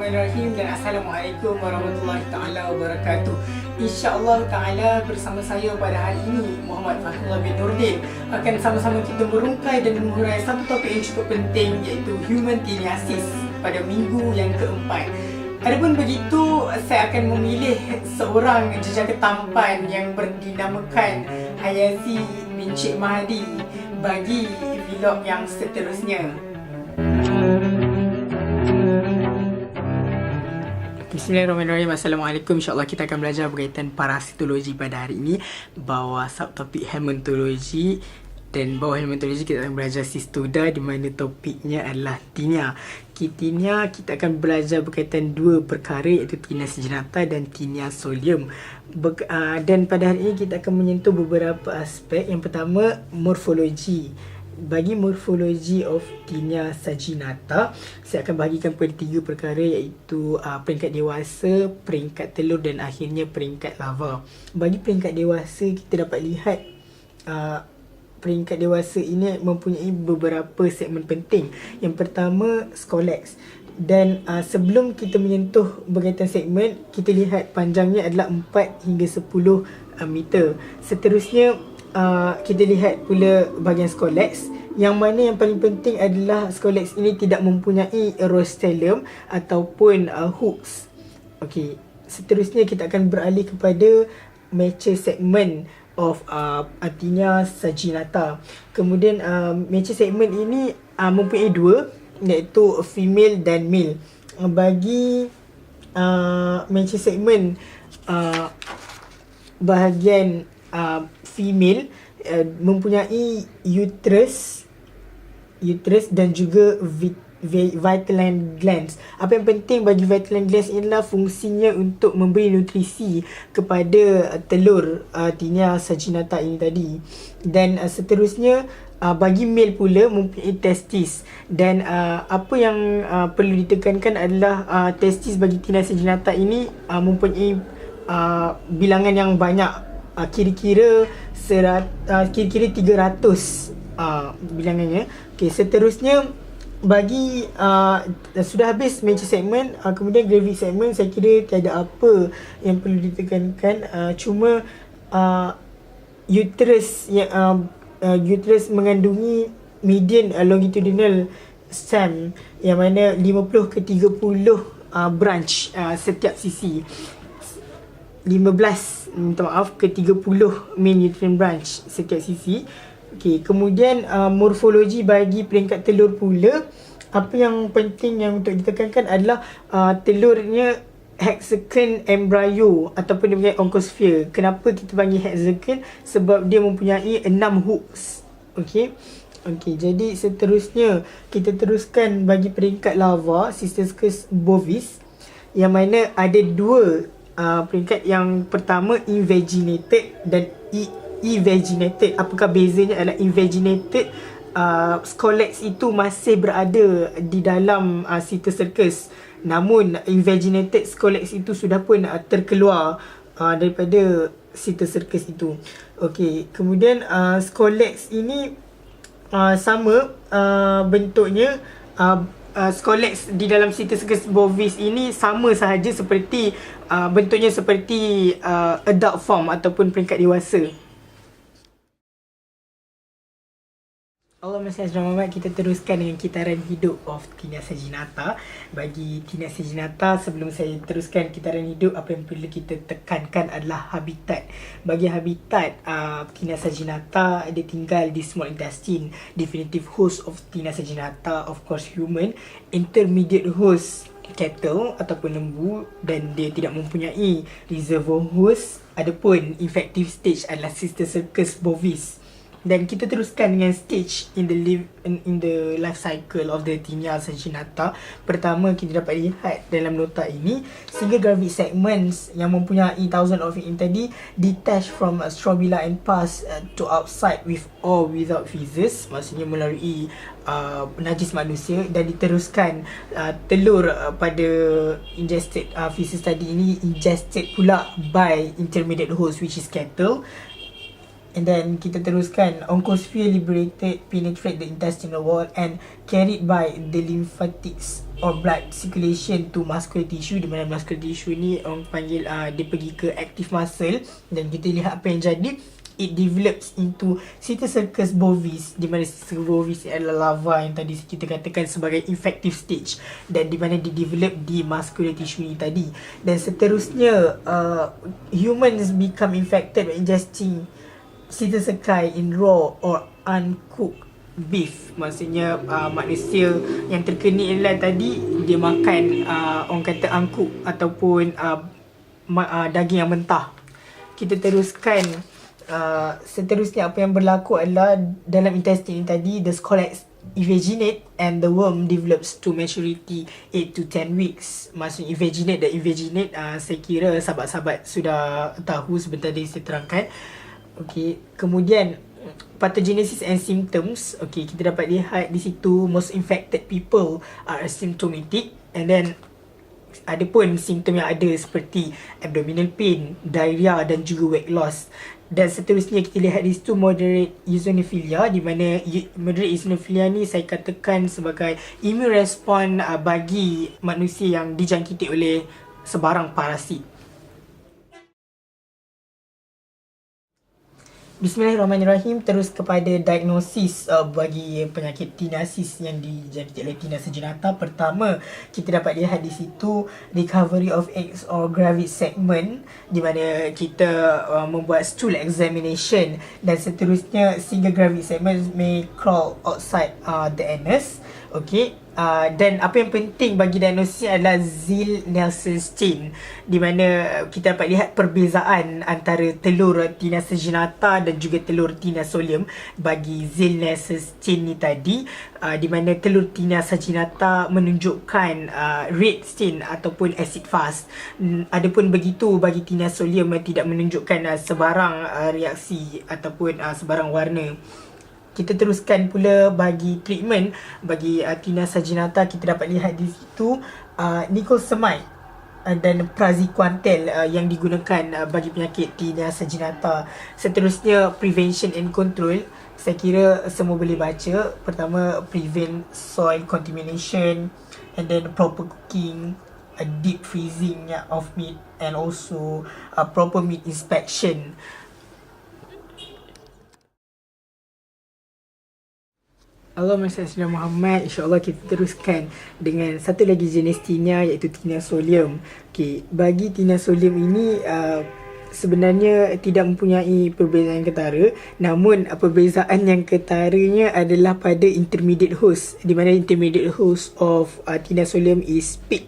Bismillahirrahmanirrahim dan Assalamualaikum warahmatullahi taala wabarakatuh. InsyaAllah ta'ala bersama saya pada hari ini, Muhammad Fahrullah bin Nurdin, akan sama-sama kita merungkai dan mengurai satu topik yang cukup penting, iaitu human tiniasis pada minggu yang keempat. Adapun begitu, saya akan memilih seorang jejaka tampan yang berdinamakan Hayazi bin Cik Mahdi bagi vlog yang seterusnya. Bismillahirrahmanirrahim. Assalamualaikum. InsyaAllah kita akan belajar berkaitan parasitologi pada hari ini, bawah subtopik hematologi. Dan bawah hematologi kita akan belajar sistoda, di mana topiknya adalah tinea. Tinea kita akan belajar berkaitan dua perkara, iaitu tinea segenata dan tinea solium. Dan pada hari ini kita akan menyentuh beberapa aspek. Yang pertama, morfologi. Bagi morfologi of tinea saginata, saya akan bahagikan pada tiga perkara, iaitu peringkat dewasa, peringkat telur dan akhirnya peringkat larva. Bagi peringkat dewasa, kita dapat lihat peringkat dewasa ini mempunyai beberapa segmen penting. Yang pertama, Scolex. Dan sebelum kita menyentuh berkaitan segmen, kita lihat panjangnya adalah 4 hingga 10 meter. Seterusnya, kita lihat pula bahagian Scolex, yang mana yang paling penting adalah Scolex ini tidak mempunyai rostellum ataupun hooks. Okey, seterusnya kita akan beralih kepada mature segment of tinea saginata. Kemudian mature segment ini mempunyai dua, iaitu female dan male. Bagi mature segment bahagian female mempunyai uterus dan juga vitelline glands. Apa yang penting bagi vitelline glands ialah fungsinya untuk memberi nutrisi kepada telur tinea saginata ini tadi. Dan seterusnya, bagi male pula mempunyai testis. Dan apa yang perlu ditekankan adalah testis bagi tinea saginata ini mempunyai bilangan yang banyak, kira-kira 300 bilangannya. Okey, seterusnya bagi sudah habis mature segment, kemudian gravid segment, saya kira tiada apa yang perlu ditekankan. Cuma uterus yang uterus mengandungi median longitudinal stem, yang mana 50 ke 30 branch setiap sisi. 15 ke 30 main uterine branch setiap sisi. Okey, kemudian morfologi bagi peringkat telur pula, apa yang penting yang untuk ditekankan adalah telurnya hexagon embryo ataupun dia punya oncosphere. Kenapa kita panggil hexagon? Sebab dia mempunyai 6 hooks. Okey. Jadi seterusnya kita teruskan bagi peringkat larva, Cystoscus bovis, yang mana ada dua peringkat. Yang pertama, invaginated dan evaginated. Apakah bezanya? Adalah invaginated, Scolex itu masih berada di dalam Cystoscus, namun invaginated Scolex itu sudah pun terkeluar daripada Cystoscus itu. Okey, kemudian Scolex ini sama bentuknya. Scolex di dalam Cystoscus bovis ini sama sahaja seperti bentuknya seperti adult form ataupun peringkat dewasa. Allahumma kita teruskan dengan kitaran hidup of tinea saginata. Bagi tinea saginata, sebelum saya teruskan kitaran hidup, apa yang perlu kita tekankan adalah habitat. Bagi habitat tinea saginata, dia tinggal di small intestine. Definitive host of tinea saginata, of course, human. Intermediate host, cattle ataupun lembu, dan dia tidak mempunyai reservoir host. Adapun infective stage adalah Cystoscus bovis. Dan kita teruskan dengan stage in the life cycle of the tinea saginata. Pertama, kita dapat lihat dalam nota ini, single gravid segments yang mempunyai thousands of it tadi detach from strobila and pass to outside with or without feces, maksudnya melalui najis manusia, dan diteruskan telur pada ingested feces tadi ini ingested pula by intermediate host, which is cattle. And then kita teruskan, oncosphere liberated penetrate the intestinal wall and carried by the lymphatics or blood circulation to muscular tissue, di mana muscular tissue ni orang panggil dia pergi ke active muscle, dan kita lihat apa yang jadi. It develops into Cysticercus bovis, di mana Cysticercus bovis adalah larva yang tadi kita katakan sebagai infective stage, dan di mana dia develop di muscular tissue ni tadi. Dan seterusnya humans become infected by ingesting Cysticerci in raw or uncooked beef. Maksudnya manusia yang terkena adalah tadi dia makan orang kata uncooked ataupun daging yang mentah. Kita teruskan. Seterusnya apa yang berlaku adalah dalam intestine tadi, the scolex invaginate and the worm develops to maturity 8 to 10 weeks. Maksudnya invaginate dan invaginate saya kira sahabat-sahabat sudah tahu, sebentar tadi saya terangkan. Okay, kemudian pathogenesis and symptoms. Okay, kita dapat lihat di situ most infected people are asymptomatic, and then ada pun simptom yang ada seperti abdominal pain, diarrhea dan juga weight loss. Dan seterusnya kita lihat di situ moderate eosinophilia, di mana moderate eosinophilia ni saya katakan sebagai immune response bagi manusia yang dijangkiti oleh sebarang parasit. Bismillahirrahmanirrahim. Terus kepada diagnosis bagi penyakit tiniasis yang dijangkiti oleh tinea saginata. Pertama, kita dapat lihat di situ recovery of eggs or gravid segment, di mana kita membuat stool examination, dan seterusnya single gravid segment may crawl outside the anus. Okay. Dan apa yang penting bagi diagnosis adalah Ziehl-Neelsen, di mana kita dapat lihat perbezaan antara telur tinea saginata dan juga telur tinea solium bagi Ziehl-Neelsen ni tadi, di mana telur tinea saginata menunjukkan red stain ataupun acid fast. Adapun begitu bagi tinea solium tidak menunjukkan sebarang reaksi ataupun sebarang warna. Kita teruskan pula bagi treatment bagi tinea saginata. Kita dapat lihat di situ nicosamide dan praziquantel yang digunakan bagi penyakit tinea saginata. Seterusnya prevention and control. Saya kira semua boleh baca. Pertama, prevent soil contamination, and then proper cooking, deep freezing of meat, and also proper meat inspection. Allahumma salli ala Muhammad. InsyaAllah kita teruskan dengan satu lagi jenis tinea, iaitu tinea solium. Okay, bagi tinea solium ini sebenarnya tidak mempunyai perbezaan yang ketara, namun perbezaan yang ketaranya adalah pada intermediate host, di mana intermediate host of tinea solium is pig.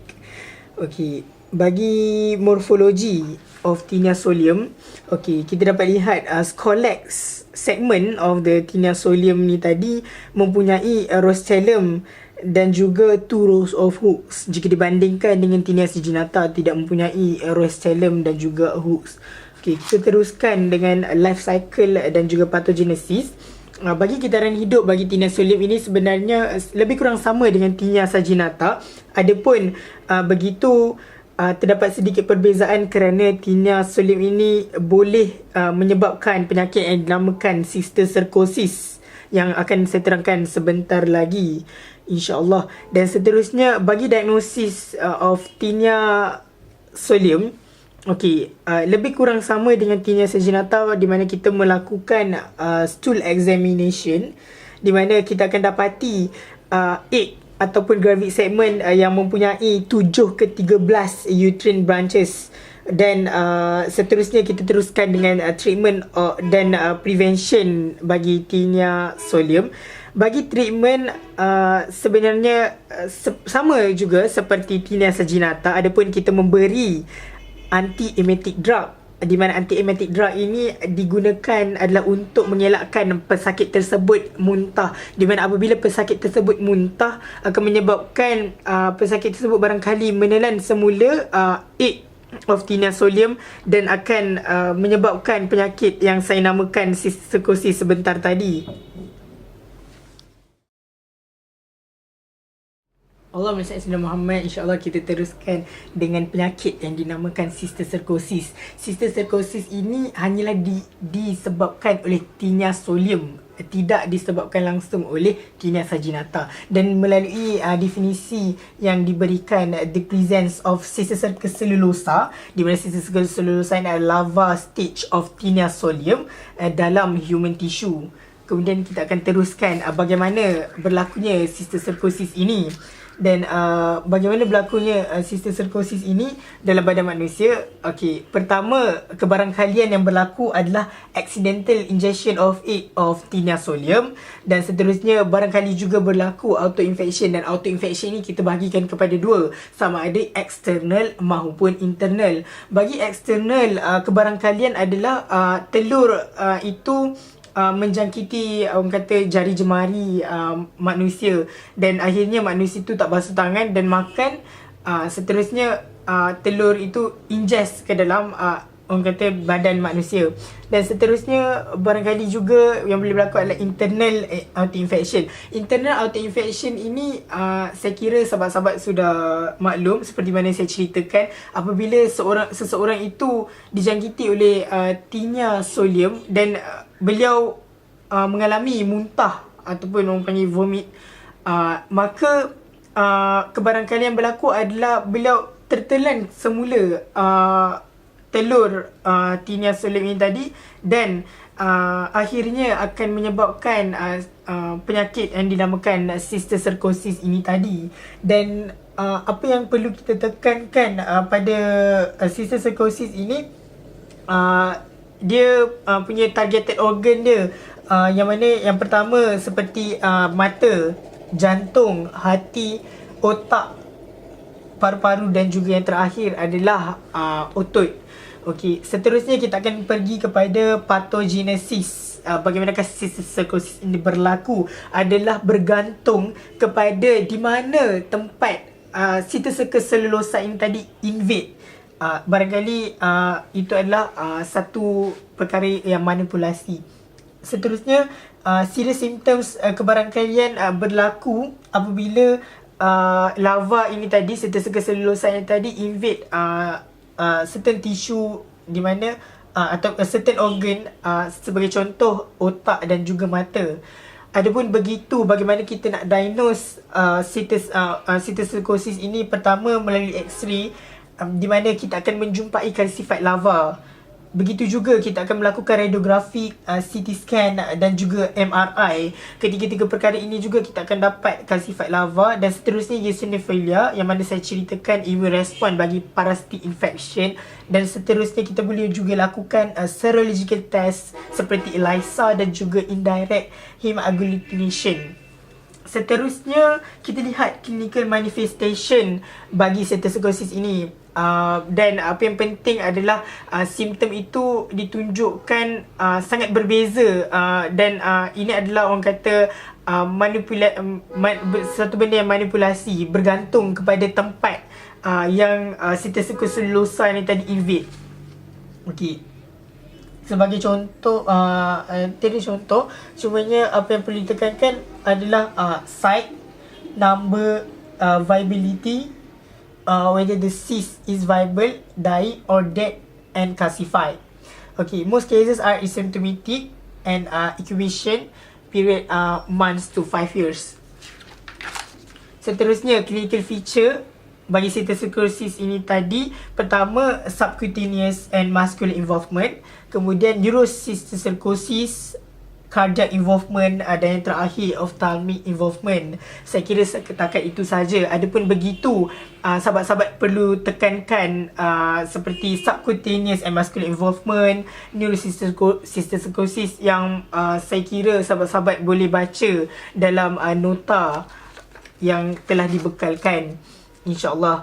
Okay, bagi morfologi of tinea solium, okay, kita dapat lihat scolex segment of the tinea solium ni tadi mempunyai rostellum dan juga 2 rows of hooks. Jika dibandingkan dengan tinea saginata, tidak mempunyai rostellum dan juga hooks. Okay, kita teruskan dengan life cycle dan juga pathogenesis. Bagi kitaran hidup bagi tinea solium ini sebenarnya lebih kurang sama dengan tinea saginata. Adapun begitu terdapat sedikit perbezaan kerana tinea solium ini boleh menyebabkan penyakit yang dinamakan cysticercosis, yang akan saya terangkan sebentar lagi, insya-Allah. Dan seterusnya bagi diagnosis of tinea solium, okey, lebih kurang sama dengan tinea saginata, di mana kita melakukan stool examination, di mana kita akan dapati egg ataupun gravid segment yang mempunyai 7 ke 13 uterine branches. Dan seterusnya kita teruskan dengan treatment dan prevention bagi tinea solium. Bagi treatment sebenarnya sama juga seperti tinea saginata, adapun kita memberi anti-emetic drug, di mana anti-emetic drug ini digunakan adalah untuk mengelakkan pesakit tersebut muntah, di mana apabila pesakit tersebut muntah akan menyebabkan pesakit tersebut barangkali menelan semula egg of tinea solium dan akan menyebabkan penyakit yang saya namakan cysticercosis sebentar tadi. Allah Sayyidina Muhammad, insyaAllah kita teruskan dengan penyakit yang dinamakan cysticercosis. Cysticercosis ini hanyalah disebabkan oleh tinea solium, tidak disebabkan langsung oleh tinea saginata. Dan melalui definisi yang diberikan, the presence of Cysticercosis cellulosa, di mana Cysticercosis cellulosa ini adalah larva stage of tinea solium dalam human tissue. Kemudian kita akan teruskan bagaimana berlakunya cysticercosis ini. Dan bagaimana berlakunya cysticercosis ini dalam badan manusia. Okey, pertama, kebarangkalian yang berlaku adalah accidental ingestion of tinea solium, dan seterusnya barangkali juga berlaku autoinfection, dan autoinfection ini kita bahagikan kepada dua, sama ada external maupun internal. Bagi external, kebarangkalian adalah telur itu menjangkiti orang kata jari jemari manusia, dan akhirnya manusia itu tak basuh tangan dan makan. Seterusnya telur itu ingest ke dalam orang kata badan manusia, dan seterusnya barangkali juga yang boleh berlaku adalah internal autoinfection. Internal autoinfection ini saya kira sahabat-sahabat sudah maklum, seperti mana saya ceritakan, apabila seseorang itu dijangkiti oleh tinea solium dan beliau mengalami muntah ataupun orang panggil vomit, maka kebarangkalian berlaku adalah beliau tertelan semula telur tinea solium ini tadi, dan akhirnya akan menyebabkan penyakit yang dinamakan cysticercosis ini tadi. Dan apa yang perlu kita tekankan pada cysticercosis ini, dia punya targeted organ dia, yang mana yang pertama seperti mata, jantung, hati, otak, paru-paru, dan juga yang terakhir adalah otot. Okey, seterusnya kita akan pergi kepada pathogenesis. Bagaimanakah cysticercosis ini berlaku adalah bergantung kepada di mana tempat Cysticercosis cellulosa ini tadi invade. Barangkali itu adalah satu perkara yang manipulasi. Seterusnya, serious symptoms kebarangkalian berlaku apabila larva ini tadi, Cysticercosis cellulosa ini tadi invade certain tissue di mana atau certain organ, sebagai contoh otak dan juga mata. Adapun begitu, bagaimana kita nak diagnose cysticercosis ini? Pertama, melalui X-ray, di mana kita akan menjumpai calcified larva. Begitu juga kita akan melakukan radiografi, CT scan dan juga MRI. Ketiga-tiga perkara ini juga kita akan dapat calcified larva. Dan seterusnya eosinophilia, yang mana saya ceritakan immune response bagi parasitic infection. Dan seterusnya kita boleh juga lakukan serological test seperti ELISA dan juga indirect hemagglutination. Seterusnya kita lihat clinical manifestation bagi cysticercosis ini. Dan apa yang penting adalah simptom itu ditunjukkan sangat berbeza, dan ini adalah orang kata satu benda yang manipulasi bergantung kepada tempat yang Cysticercosis cellulosa ni tadi invade. Okey, sebagai contoh, cumanya apa yang perlu ditekankan adalah site, number, viability, whether the cyst is viable, dying or dead, and calcified. Okay, most cases are asymptomatic and incubation period months to 5 years. Seterusnya, clinical feature bagi cysticercosis ini tadi, pertama subcutaneous and muscular involvement, kemudian neurocysticercosis, cardiac involvement, dan yang terakhir ophthalmic involvement. Saya kira setakat itu saja. Adapun begitu, sahabat-sahabat perlu tekankan seperti subcutaneous and muscular involvement, neurocysticercosis yang saya kira sahabat-sahabat boleh baca dalam nota yang telah dibekalkan, insya-Allah.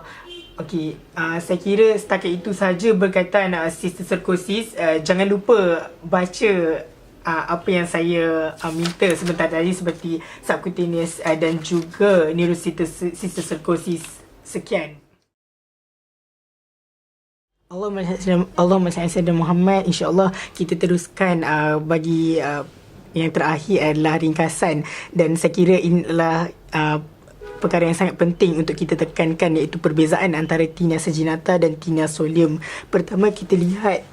Okey, saya kira setakat itu saja berkaitan cysticercosis. Jangan lupa baca apa yang saya minta sebentar tadi seperti subcutaneous dan juga neurocysticercosis. Sekian. Allahumma salli Muhammad. InsyaAllah kita teruskan bagi yang terakhir adalah ringkasan, dan saya kira inilah perkara yang sangat penting untuk kita tekankan, iaitu perbezaan antara tinea saginata dan tinea solium. Pertama, kita lihat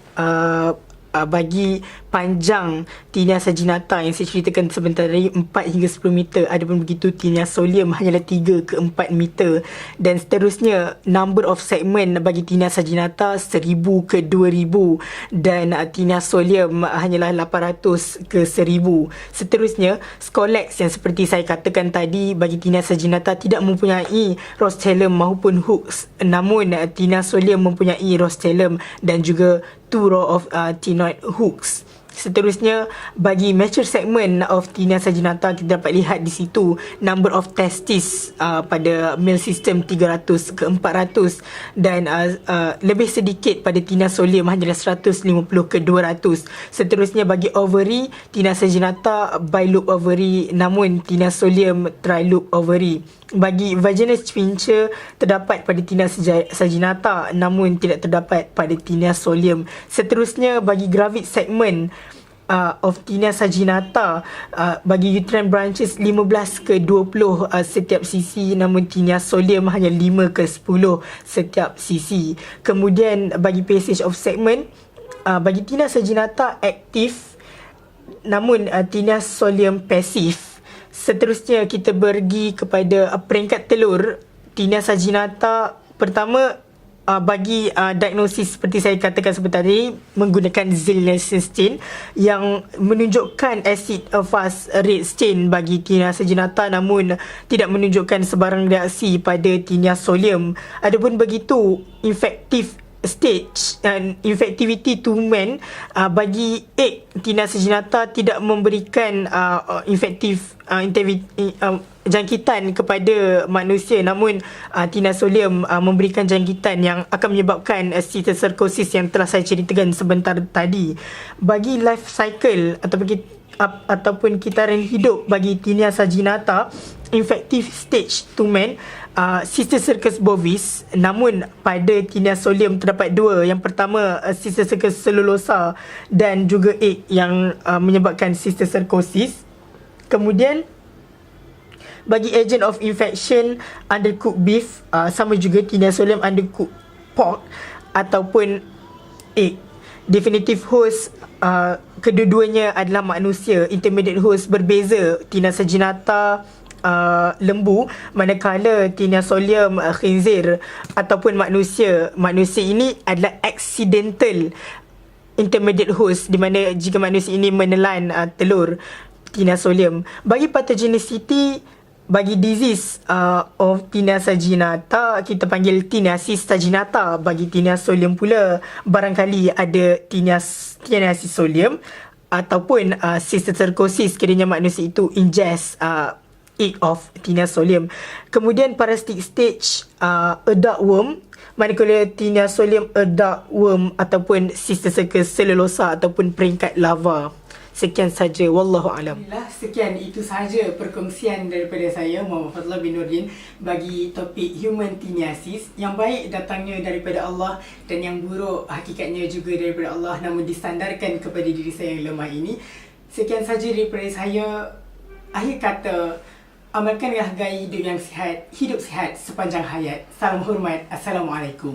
bagi panjang tinea saginata yang saya ceritakan sebentar tadi 4 hingga 10 meter. Adapun begitu tinea solium hanyalah 3 ke 4 meter. Dan seterusnya, number of segment bagi tinea saginata 1000 ke 2000 dan tinea solium hanyalah 800 ke 1000. Seterusnya, Scolex yang seperti saya katakan tadi bagi tinea saginata tidak mempunyai rostellum maupun hooks, namun tinea solium mempunyai rostellum dan juga 2 row of tenoid hooks. Seterusnya, bagi mature segment of tinea saginata, kita dapat lihat di situ number of testis pada male system 300 ke 400 dan lebih sedikit pada tinea solium hanyalah 150 ke 200. Seterusnya, bagi ovary, tinea saginata biloop ovary, namun tinea solium triloop ovary. Bagi vaginal sphincter terdapat pada tinea saginata namun tidak terdapat pada tinea solium. Seterusnya, bagi gravid segment of tinea saginata, bagi uterine branches 15 ke 20 setiap sisi, namun tinea solium hanya 5 ke 10 setiap sisi. Kemudian bagi passage of segment, bagi tinea saginata aktif namun tinea solium pasif. Seterusnya, kita pergi kepada peringkat telur tinea saginata. Pertama, bagi diagnosis seperti saya katakan sebentar tadi, menggunakan Ziehl-Neelsen stain yang menunjukkan acid fast rate stain bagi tinea saginata namun tidak menunjukkan sebarang reaksi pada tinea solium. Adapun begitu, infective stage dan infectivity to men bagi egg tinea saginata tidak memberikan infektif jangkitan kepada manusia, namun tinea solium memberikan jangkitan yang akan menyebabkan cysticercosis yang telah saya ceritakan sebentar tadi. Bagi life cycle ataupun kitaran hidup bagi tinea saginata, infective stage to men, Cysticercus bovis, namun pada tinea solium terdapat 2. Yang pertama, Cysticercus cellulosa dan juga egg yang menyebabkan cysticercosis. Kemudian bagi agent of infection, undercooked beef, sama juga tinea solium undercooked pork ataupun egg. Definitive host, kedua-duanya adalah manusia. Intermediate host berbeza, tinea saginata lembu, manakala tinea solium khinzir ataupun manusia. Manusia ini adalah accidental intermediate host, di mana jika manusia ini menelan telur tinea solium. Bagi pathogenicity, bagi disease of tinea saginata, kita panggil tineasis saginata. Bagi tinea solium pula, barangkali ada tineasis solium ataupun cysticercosis kiranya manusia itu ingest egg of tinea solium. Kemudian parasitic stage, adult worm, manakala tinea solium adult worm ataupun Cysticercus cellulosa ataupun peringkat larva. Sekian saja, wallahu alam. Sekian, itu sahaja perkongsian daripada saya, Muhammad Fadlah bin Nurdin, bagi topik human tinniasis. Yang baik datangnya daripada Allah dan yang buruk hakikatnya juga daripada Allah, namun disandarkan kepada diri saya yang lemah ini. Sekian saja daripada saya. Akhir kata, amalkanlah gaya hidup yang sihat, hidup sihat sepanjang hayat. Salam hormat. Assalamualaikum.